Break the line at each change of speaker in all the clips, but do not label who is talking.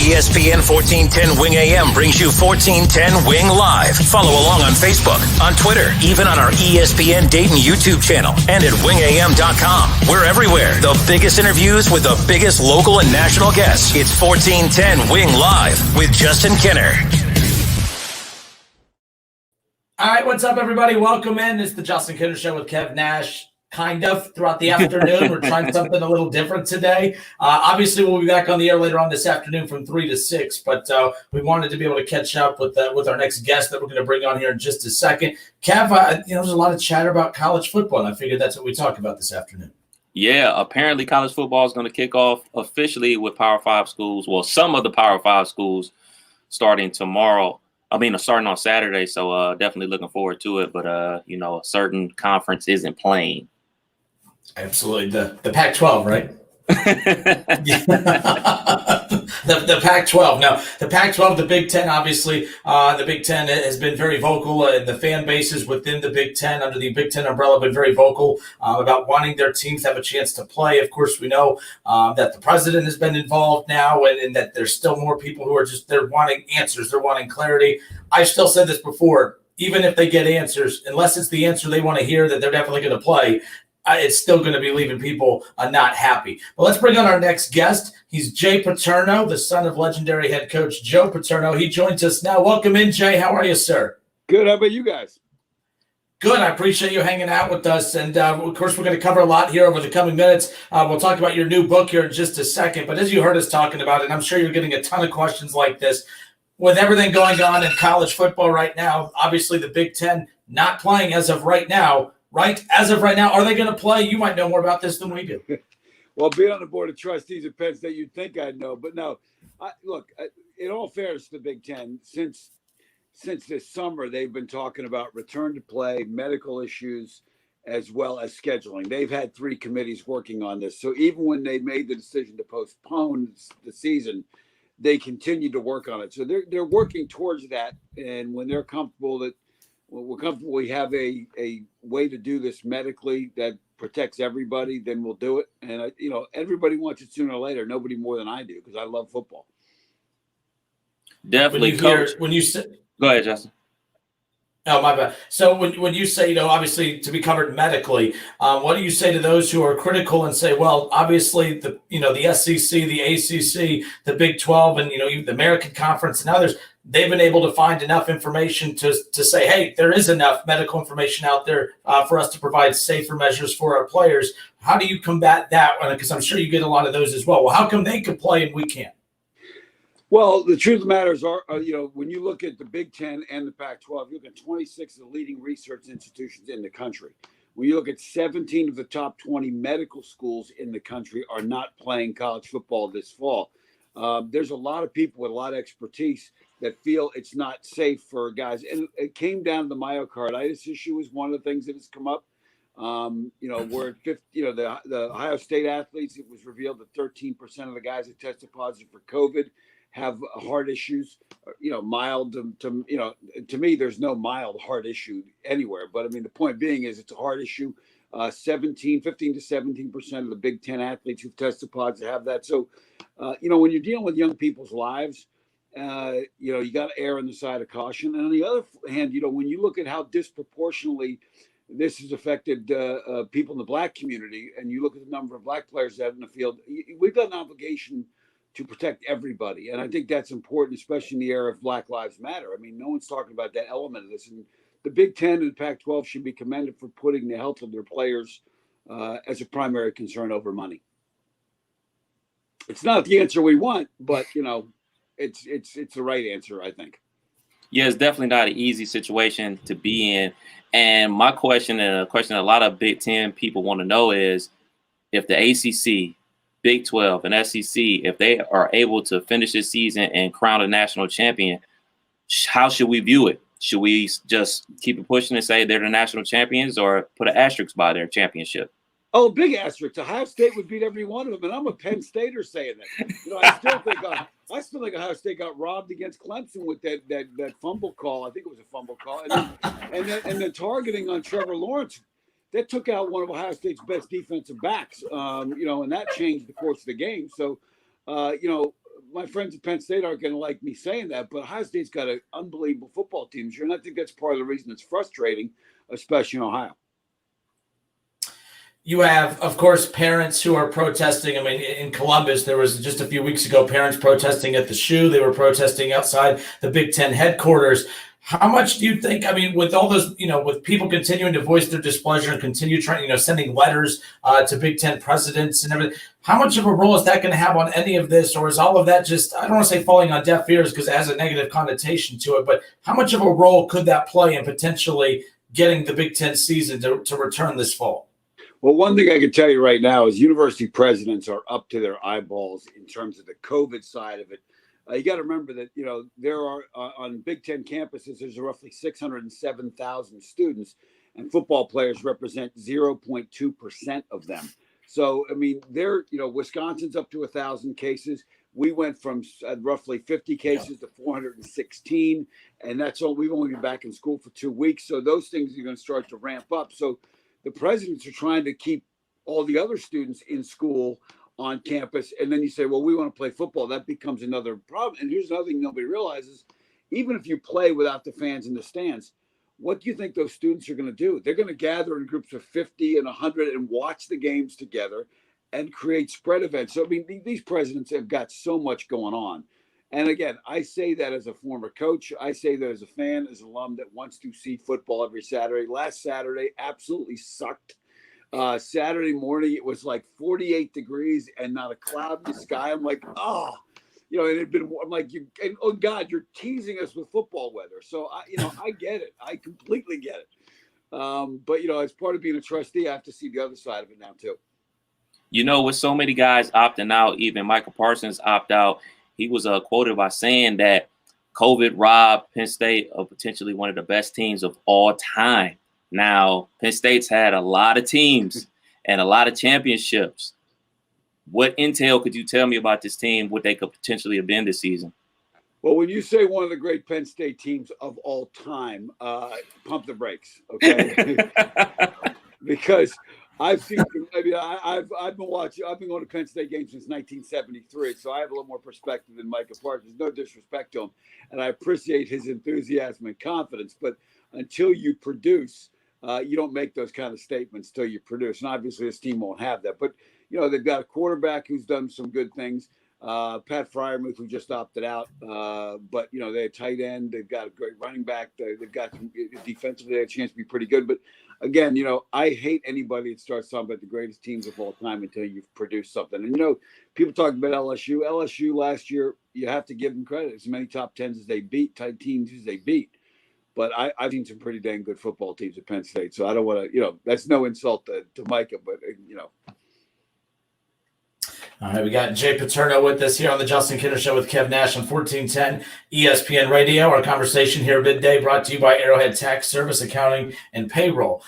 ESPN 1410 Wing AM brings you 1410 Wing Live. Follow along on Facebook, on Twitter, even on our ESPN Dayton YouTube channel, and at wingam.com. We're everywhere. The biggest interviews with the biggest local and national guests. It's 1410 Wing Live with Justin Kinner.
All right, what's up, everybody? Welcome in. It's the Justin Kinner Show with Kev Nash. Kind of throughout the afternoon. We're trying something a little different today. Obviously, we'll be back on the air later on this afternoon from 3 to 6, but we wanted to be able to catch up with our next guest that we're going to bring on here in just a second. Kev, there's a lot of chatter about college football, and I figured that's what we talk about this afternoon.
Yeah, apparently college football is going to kick off officially with Power 5 schools. Well, some of the Power 5 schools starting tomorrow. Starting on Saturday, so definitely looking forward to it. But, a certain conference isn't playing.
Absolutely. The Pac-12, right? the Pac-12. Now, the Pac-12, the Big Ten, obviously, the Big Ten has been very vocal. The fan bases within the Big Ten, under the Big Ten umbrella, have been very vocal about wanting their teams to have a chance to play. Of course, we know that the president has been involved now, and that there's still more people who are they're wanting answers. They're wanting clarity. I've still said this before. Even if they get answers, unless it's the answer they want to hear that they're definitely going to play, it's still going to be leaving people not happy. But let's bring on our next guest. He's Jay Paterno, the son of legendary head coach Joe Paterno. He joins us now. Welcome in, Jay. How are you, sir?
Good. How about you guys?
Good. I appreciate you hanging out with us. And, of course, we're going to cover a lot here over the coming minutes. We'll talk about your new book here in just a second. But as you heard us talking about it, I'm sure you're getting a ton of questions like this. With everything going on in college football right now, obviously the Big Ten not playing as of right now. Right? As of right now, are they going to play? You might know more about this than we do.
Well, being on the board of trustees at Penn State, you'd think I'd know. But no, in all fairness to the Big Ten, since this summer, they've been talking about return to play, medical issues, as well as scheduling. They've had 3 committees working on this. So even when they made the decision to postpone the season, they continue to work on it. So they're working towards that. And when they're comfortable that we're comfortable we have a way to do this medically that protects everybody, then we'll do it. And, everybody wants it sooner or later. Nobody more than I do, because I love football.
Definitely,
Go
ahead, Justin.
Oh, my bad. So when you say, obviously to be covered medically, what do you say to those who are critical and say, well, obviously the SEC, the ACC, the Big 12, and, the American Conference and others, they've been able to find enough information to say, hey, there is enough medical information out there for us to provide safer measures for our players. How do you combat that? Because I'm sure you get a lot of those as well. Well, how come they can play and we can't?
Well, the truth of the matter is, when you look at the Big Ten and the Pac-12, you look at 26 of the leading research institutions in the country. When you look at 17 of the top 20 medical schools in the country are not playing college football this fall. There's a lot of people with a lot of expertise that feel it's not safe for guys. And it came down to the myocarditis issue is one of the things that has come up. Where the Ohio State athletes, it was revealed that 13% of the guys that tested positive for COVID have heart issues, mild to me, there's no mild heart issue anywhere. But the point being is it's a heart issue. 15 to 17% of the Big Ten athletes who've tested positive have that. So, when you're dealing with young people's lives, you got to err on the side of caution. And on the other hand, when you look at how disproportionately this has affected people in the black community, and you look at the number of black players out in the field, we've got an obligation to protect everybody. And I think that's important, especially in the era of Black Lives Matter. No one's talking about that element of this. And the Big Ten and the Pac-12 should be commended for putting the health of their players as a primary concern over money. It's not the answer we want, but, it's the right answer, I think.
Yeah, it's definitely not an easy situation to be in. And my question, and a question a lot of Big Ten people want to know, is if the ACC, Big 12, and SEC, if they are able to finish this season and crown a national champion, how should we view it? Should we just keep it pushing and say they're the national champions, or put an asterisk by their championship?
Oh, big asterisk. Ohio State would beat every one of them, and I'm a Penn Stater saying that. I still think Ohio State got robbed against Clemson with that fumble call. I think it was a fumble call, and then targeting on Trevor Lawrence. That took out one of Ohio State's best defensive backs, and that changed the course of the game. So, my friends at Penn State aren't going to like me saying that, but Ohio State's got an unbelievable football team this year, and I think that's part of the reason it's frustrating, especially in Ohio.
You have, of course, parents who are protesting. I mean, in Columbus, there was just a few weeks ago, parents protesting at the shoe. They were protesting outside the Big Ten headquarters. How much do you think, I mean, with all those, with people continuing to voice their displeasure and continue trying, sending letters to Big Ten presidents and everything, how much of a role is that going to have on any of this? Or is all of that just, I don't want to say falling on deaf ears because it has a negative connotation to it, but how much of a role could that play in potentially getting the Big Ten season to return this fall?
Well, one thing I can tell you right now is university presidents are up to their eyeballs in terms of the COVID side of it. You got to remember that, there are on Big Ten campuses, there's roughly 607,000 students, and football players represent 0.2% of them. So, I mean, Wisconsin's up to 1,000 cases. We went from roughly 50 cases to 416, and we've only been back in school for 2 weeks. So those things are going to start to ramp up. So the presidents are trying to keep all the other students in school on campus, and then you say, well, we want to play football. That becomes another problem. And here's another thing nobody realizes: even if you play without the fans in the stands, what do you think those students are going to do? They're going to gather in groups of 50 and 100 and watch the games together and create spread events. So I mean, these presidents have got so much going on. And again, I say that as a former coach. I say that as a fan, as an alum that wants to see football every Saturday. Last Saturday absolutely sucked. Saturday morning, it was like 48 degrees and not a cloud in the sky. I'm like, and I'm like, oh God, you're teasing us with football weather. So I get it. I completely get it. But as part of being a trustee, I have to see the other side of it now too.
With so many guys opting out, even Michael Parsons opt out, he was quoted by saying that COVID robbed Penn State of potentially one of the best teams of all time. Now, Penn State's had a lot of teams and a lot of championships. What intel could you tell me about this team, what they could potentially have been this season?
Well, when you say one of the great Penn State teams of all time, pump the brakes, okay? Because I've seen, I've been going to Penn State games since 1973, so I have a little more perspective than Micah Parsons. No disrespect to him, and I appreciate his enthusiasm and confidence. But until you produce, you don't make those kind of statements till you produce. And obviously, this team won't have that. But they've got a quarterback who's done some good things. Pat Fryermuth, who just opted out, but they're a tight end. They've got a great running back. They've got some, defensively, they have a chance to be pretty good. But again, I hate anybody that starts talking about the greatest teams of all time until you've produced something. And people talk about LSU. LSU last year, you have to give them credit. As many top tens as they beat, tight teams as they beat. But I've seen some pretty dang good football teams at Penn State. So I don't want to, that's no insult to Micah, but
All right, we got Jay Paterno with us here on the Justin Kinner Show with Kev Nash on 1410 ESPN Radio. Our conversation here midday brought to you by Arrowhead Tax Service, Accounting, and Payroll.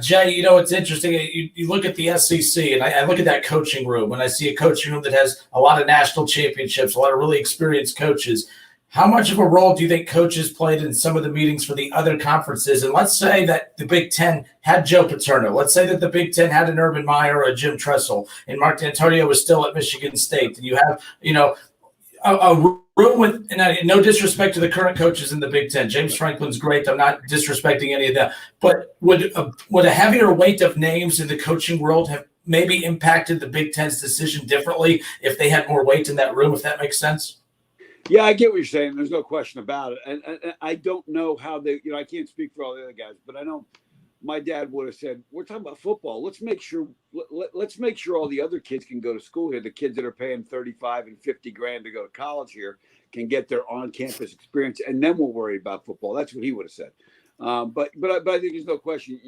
Jay, it's interesting. You look at the SEC, and I look at that coaching room, and I see a coaching room that has a lot of national championships, a lot of really experienced coaches. How much of a role do you think coaches played in some of the meetings for the other conferences? And let's say that the Big Ten had Joe Paterno. Let's say that the Big Ten had an Urban Meyer or a Jim Tressel, and Mark D'Antonio was still at Michigan State. And you have, a room with, and no disrespect to the current coaches in the Big Ten. James Franklin's great. I'm not disrespecting any of that. But would a heavier weight of names in the coaching world have maybe impacted the Big Ten's decision differently if they had more weight in that room, if that makes sense?
Yeah, I get what you're saying. There's no question about it. And I don't know how they, I can't speak for all the other guys, but I know my dad would have said, we're talking about football. Let's make sure all the other kids can go to school here. The kids that are paying 35 and 50 grand to go to college here can get their on-campus experience, and then we'll worry about football. That's what he would have said. But I think there's no question.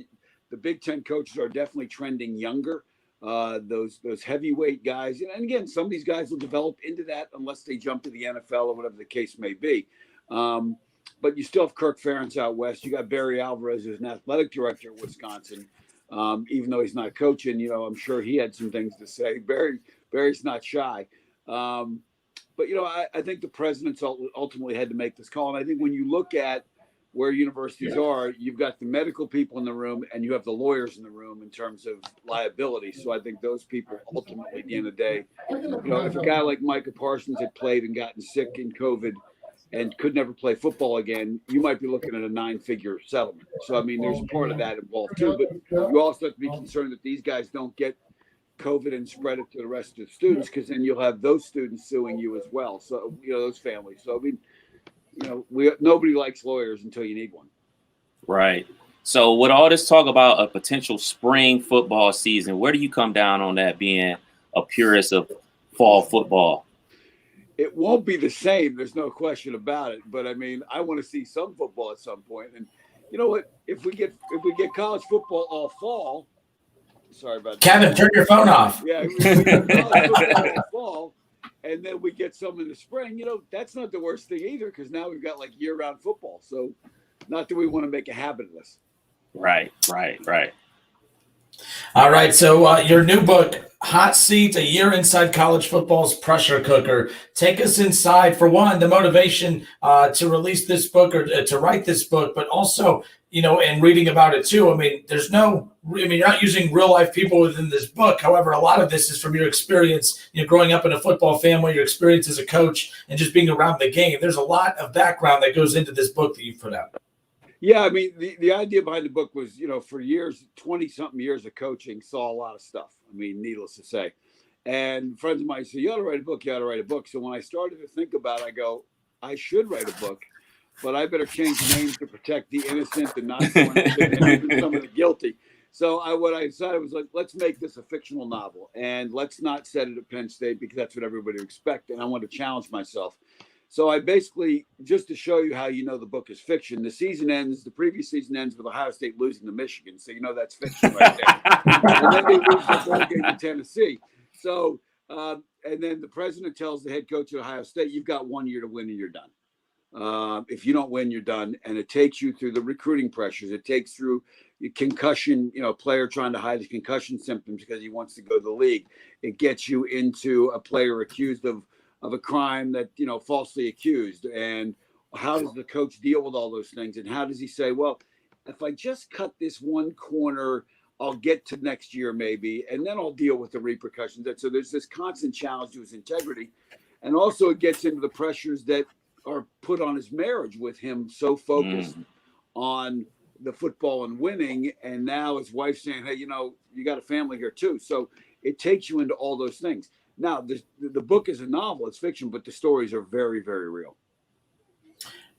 The Big Ten coaches are definitely trending younger. Those heavyweight guys, and again, some of these guys will develop into that unless they jump to the NFL or whatever the case may be. But you still have Kirk Ferentz out west. You got Barry Alvarez, who's an athletic director at Wisconsin. Even though he's not coaching, I'm sure he had some things to say. Barry's not shy. But I think the presidents ultimately had to make this call. And I think when you look at where universities are, you've got the medical people in the room and you have the lawyers in the room in terms of liability. So I think those people ultimately, at the end of the day, if a guy like Micah Parsons had played and gotten sick in COVID and could never play football again, you might be looking at a 9-figure settlement. So, I mean, there's part of that involved too, but you also have to be concerned that these guys don't get COVID and spread it to the rest of the students, because then you'll have those students suing you as well. So, those families. So, I mean, nobody likes lawyers until you need one.
Right. So with all this talk about a potential spring football season, where do you come down on that, being a purist of fall football?
It won't be the same. There's no question about it. But I mean, I want to see some football at some point. And you know what? If we get college football all fall, sorry about that.
Kevin, turn your phone off.
Yeah, if we get college football all fall, and then we get some in the spring, that's not the worst thing either, because now we've got like year-round football. So not that we want to make a habit of this.
Right.
All right. So your new book, Hot Seat, A Year Inside College Football's Pressure Cooker. Take us inside, for one, the motivation to release this book, or to write this book, but also, and reading about it too. I mean, you're not using real life people within this book. However, a lot of this is from your experience, growing up in a football family, your experience as a coach, and just being around the game. There's a lot of background that goes into this book that you've put out.
Yeah, I mean, the idea behind the book was, for years, 20-something years of coaching, saw a lot of stuff. I mean, needless to say. And friends of mine say, you ought to write a book. So when I started to think about it, I go, I should write a book, but I better change the name to protect the innocent and not so innocent, and even some of the guilty. So what I decided was, like, let's make this a fictional novel, and let's not set it at Penn State, because that's what everybody would expect. And I want to challenge myself. So I basically, just to show you how the book is fiction, the previous season ends with Ohio State losing to Michigan. So that's fiction right there. And then they lose the bowl game to Tennessee. So, and then the president tells the head coach at Ohio State, you've got 1 year to win and you're done. If you don't win, you're done. And it takes you through the recruiting pressures. It takes through concussion, player trying to hide his concussion symptoms because he wants to go to the league. It gets you into a player accused of a crime that, falsely accused. And how does the coach deal with all those things? And how does he say, well, if I just cut this one corner, I'll get to next year maybe, and then I'll deal with the repercussions. So there's this constant challenge to his integrity. And also it gets into the pressures that are put on his marriage, with him so focused on the football and winning. And now his wife saying, hey, you got a family here too. So it takes you into all those things. Now, the book is a novel, it's fiction, but the stories are very, very real.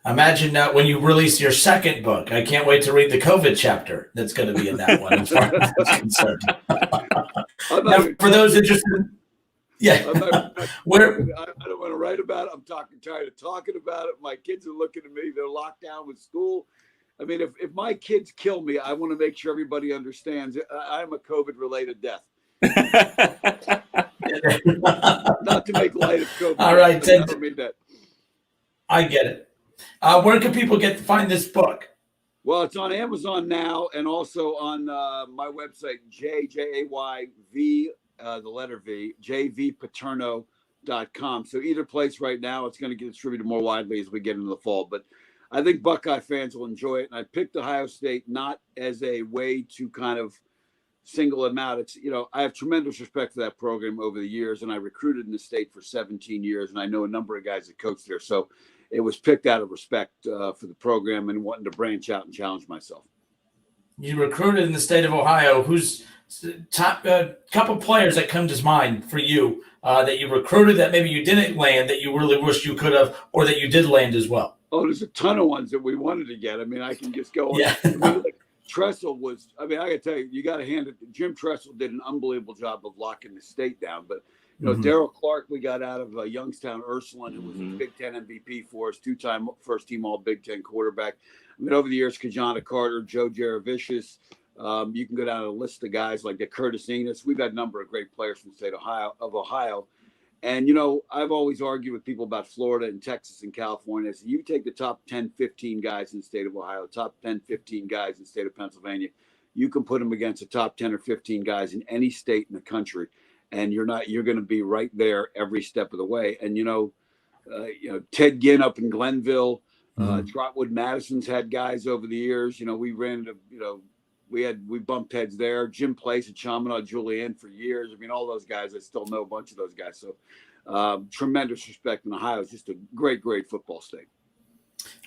Imagine when you release your second book. I can't wait to read the COVID chapter that's going to be in that one, as far as that's concerned. Now, for those interested, I
don't want to write about it. I'm tired of talking about it. My kids are looking at me. They're locked down with school. I mean, if my kids kill me, I want to make sure everybody understands I'm a COVID-related death. Not to make light of COVID.
All right,
I don't mean that.
I get it. Where can people find this book?
Well, it's on Amazon now, and also on my website, JayV, the letter V, jvpaterno.com. So either place right now, it's going to get distributed more widely as we get into the fall. But I think Buckeye fans will enjoy it. And I picked Ohio State not as a way to kind of single them out. It's, I have tremendous respect for that program over the years, and I recruited in the state for 17 years, and I know a number of guys that coached there. So it was picked out of respect for the program and wanting to branch out and challenge myself.
You recruited in the state of Ohio. Who's top couple players that come to mind for you that you recruited that maybe you didn't land that you really wished you could have, or that you did land as well?
Oh, there's a ton of ones that we wanted to get. I mean, I can just go on.
Yeah.
Tressel was, I got to tell you, you got to hand it. Jim Tressel did an unbelievable job of locking the state down. But, Darryl Clark, we got out of Youngstown Ursuline, who was a Big Ten MVP for us, two-time first-team All-Big Ten quarterback. I mean, over the years, Kajana Carter, Joe Jaravicius. You can go down a list of guys like Curtis Enos. We've had a number of great players from the state of Ohio. And, I've always argued with people about Florida and Texas and California. So you take the top 10, 15 guys in the state of Ohio, top 10, 15 guys in the state of Pennsylvania, you can put them against the top 10 or 15 guys in any state in the country. And you're going to be right there every step of the way. And, Ted Ginn up in Glenville, Trotwood Madison's had guys over the years. We ran into, we bumped heads there. Jim Place at Chaminade Julienne for years. I mean, all those guys, I still know a bunch of those guys. So tremendous respect in Ohio. It's just a great, great football state.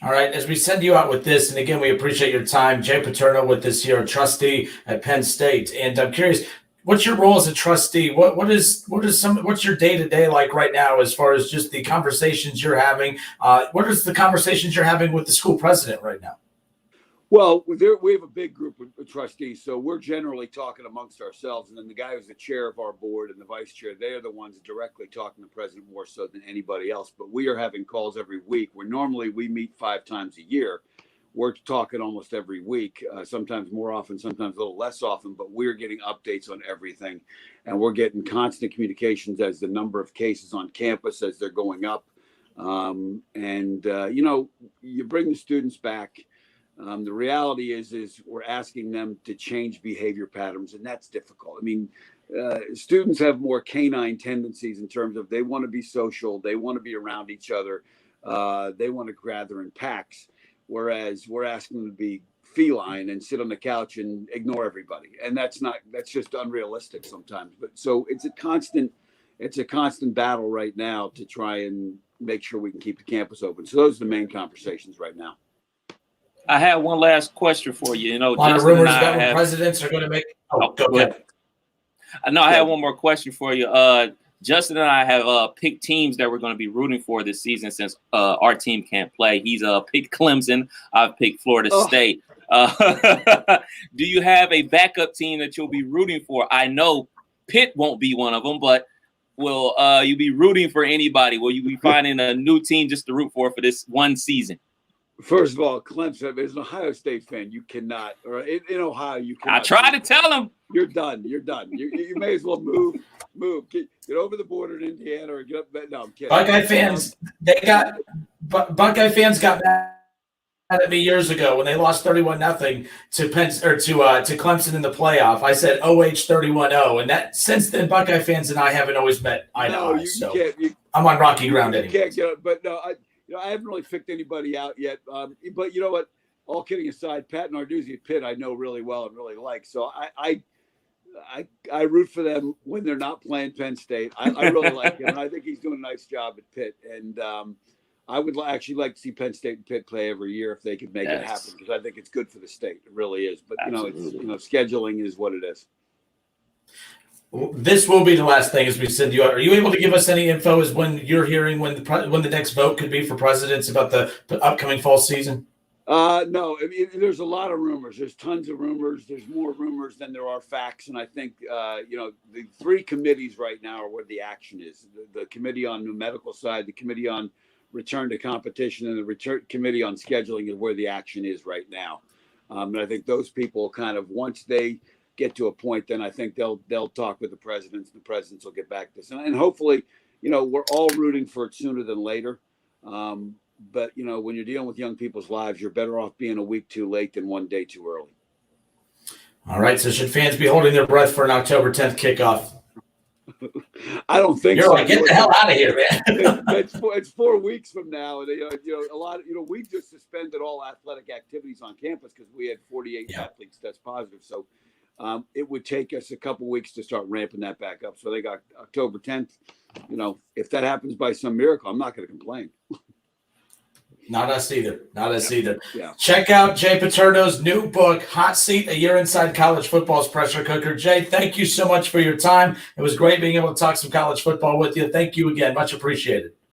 All right, as we send you out with this, and again, we appreciate your time, Jay Paterno with this here, a trustee at Penn State. And I'm curious, what's your role as a trustee? What's your day-to-day like right now as far as just the conversations you're having? What is the conversations you're having with the school president right now?
Well, we have a big group of trustees, so we're generally talking amongst ourselves. And then the guy who's the chair of our board and the vice chair, they are the ones directly talking to the president more so than anybody else. But we are having calls every week, where normally we meet 5 times a year. We're talking almost every week, sometimes more often, sometimes a little less often, but we're getting updates on everything. And we're getting constant communications as the number of cases on campus, as they're going up. You bring the students back. The reality is we're asking them to change behavior patterns, and that's difficult. I mean, students have more canine tendencies in terms of they want to be social, they want to be around each other, they want to gather in packs, whereas we're asking them to be feline and sit on the couch and ignore everybody, and that's just unrealistic sometimes. But so it's a constant battle right now to try and make sure we can keep the campus open. So those are the main conversations right now.
I have one last question for you.
A lot of rumors about when presidents are going to make. Go ahead.
I have one more question for you. Justin and I have picked teams that we're going to be rooting for this season since our team can't play. He's picked Clemson. I've picked Florida State. Do you have a backup team that you'll be rooting for? I know Pitt won't be one of them, but will you be rooting for anybody? Will you be finding a new team just to root for this one season?
First of all, Clemson, as an Ohio State fan, you cannot, or in Ohio, you cannot.
I try to tell them.
You're done. You're done. You may as well move. Get over the border in Indiana or get up. No, I'm kidding.
Buckeye fans got mad at me years ago when they lost 31-0 to Penn or to Clemson in the playoff. I said OH 31-0, and that since then Buckeye fans and I haven't always met eye to eye. So I'm on rocky ground anyway.
Can't get it, but no, I haven't really picked anybody out yet. But you know what? All kidding aside, Pat Narduzzi at Pitt I know really well and really like. So I root for them when they're not playing Penn State. I really like him. I think he's doing a nice job at Pitt. And I would actually like to see Penn State and Pitt play every year if they could make it happen, because I think it's good for the state. It really is. But scheduling is what it is.
This will be the last thing as we send you out. Are you able to give us any info as when you're hearing when the next vote could be for presidents about the upcoming fall season?
No, I mean, there's a lot of rumors. There's tons of rumors. There's more rumors than there are facts. And I think, the 3 committees right now are where the action is. The committee on the medical side, the committee on return to competition, and the committee on scheduling is where the action is right now. And I think those people kind of, once they get to a point, then I think they'll talk with the presidents. The presidents will get back to this, and hopefully, we're all rooting for it sooner than later. But when you're dealing with young people's lives, you're better off being a week too late than one day too early.
All right. So should fans be holding their breath for an October 10th kickoff?
I don't think
You're
so.
Like, get the hell out of here, man.
It's 4 weeks from now, and a lot of we just suspended all athletic activities on campus because we had 48 athletes test positive. So it would take us a couple weeks to start ramping that back up. So they got October 10th. If that happens by some miracle, I'm not going to complain.
Not us either.
Yeah.
Check out Jay Paterno's new book, Hot Seat, A Year Inside College Football's Pressure Cooker. Jay, thank you so much for your time. It was great being able to talk some college football with you. Thank you again. Much appreciated.